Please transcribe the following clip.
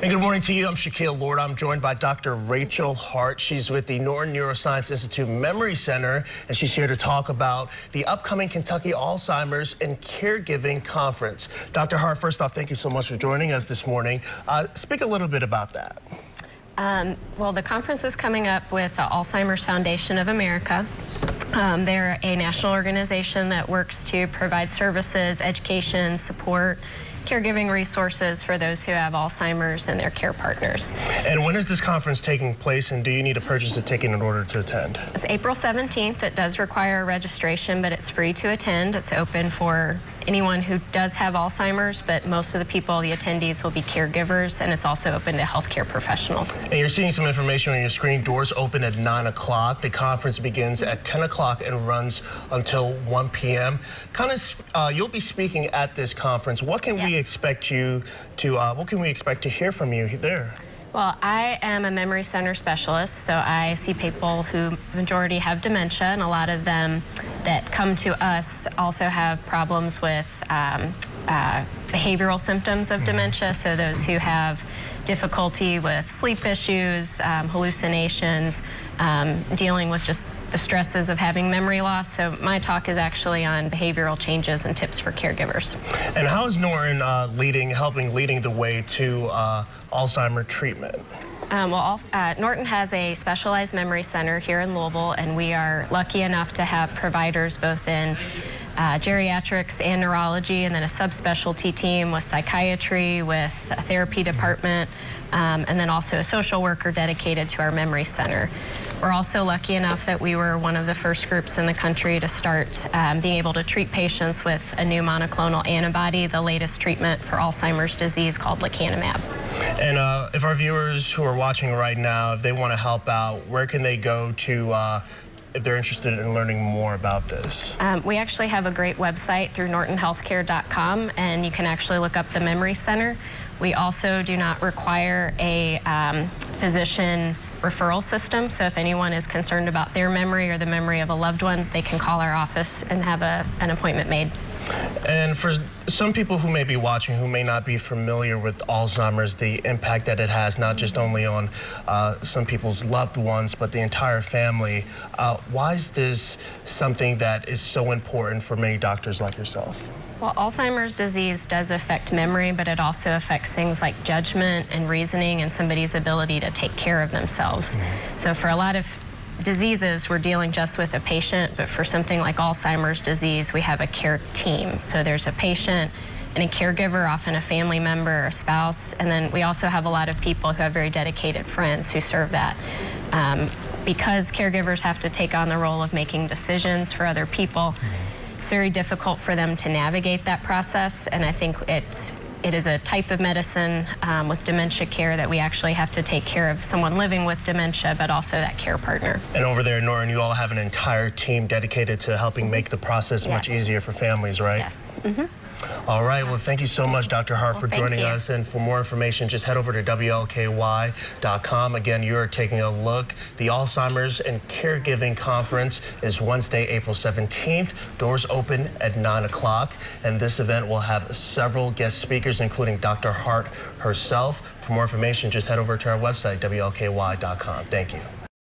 And good morning to you. I'm Shaquille Lord. I'm joined by Dr. Rachel Hart. She's with the Norton Neuroscience Institute Memory Center, and she's here to talk about the upcoming Kentucky Alzheimer's and Caregiving Conference. Dr. Hart, first off, thank you so much for joining us this morning. Speak a little bit about that. Well, the conference is coming up with the Alzheimer's Foundation of America. They're a national organization that works to provide services, education, support, caregiving resources for those who have Alzheimer's and their care partners. And when is this conference taking place, and do you need to purchase a ticket in order to attend? It's April 17th. It does require registration, but it's free to attend. It's open for anyone who does have Alzheimer's, but most of the people, the attendees, will be caregivers, and it's also open to healthcare professionals. And you're seeing some information on your screen. Doors open at 9 o'clock. The conference begins at 10 o'clock and runs until 1 p.m. You'll be speaking at this conference. What can we expect you to? What can we expect to hear from you there? Well, I am a memory center specialist, so I see people who majority have dementia, and a lot of them that come to us also have problems with behavioral symptoms of dementia, so those who have difficulty with sleep issues, hallucinations, dealing with just the stresses of having memory loss. So my talk is actually on behavioral changes and tips for caregivers. And how is Norton leading the way to Alzheimer's treatment? Norton has a specialized memory center here in Louisville, and we are lucky enough to have providers both in geriatrics and neurology, and then a subspecialty team with psychiatry, with a therapy department, and then also a social worker dedicated to our memory center. We're also lucky enough that we were one of the first groups in the country to start being able to treat patients with a new monoclonal antibody, the latest treatment for Alzheimer's disease called lecanemab. And if our viewers who are watching right now, if they want to help out, where can they go to if they're interested in learning more about this? We actually have a great website through nortonhealthcare.com, and you can actually look up the Memory Center. We also do not require a physician referral system, so if anyone is concerned about their memory or the memory of a loved one, they can call our office and have an appointment made. And for some people who may be watching who may not be familiar with Alzheimer's, the impact that it has not just only on some people's loved ones, but the entire family, why is this something that is so important for many doctors like yourself? Well, Alzheimer's disease does affect memory, but it also affects things like judgment and reasoning and somebody's ability to take care of themselves. So for a lot of diseases, we're dealing just with a patient, but for something like Alzheimer's disease, we have a care team. So there's a patient and a caregiver, often a family member, a spouse, and then we also have a lot of people who have very dedicated friends who serve that. Because caregivers have to take on the role of making decisions for other people, it's very difficult for them to navigate that process, and I think it is a type of medicine with dementia care that we actually have to take care of someone living with dementia, but also that care partner. And over there, Norton, you all have an entire team dedicated to helping make the process much easier for families, right? Yes. All right, well, thank you so much, Dr. Hart, for joining us. And for more information, just head over to WLKY.com. Again, you're taking a look. The Alzheimer's and Caregiving Conference is Wednesday, April 17th. Doors open at 9 o'clock. And this event will have several guest speakers, including Dr. Hart herself. For more information, just head over to our website, WLKY.com. Thank you.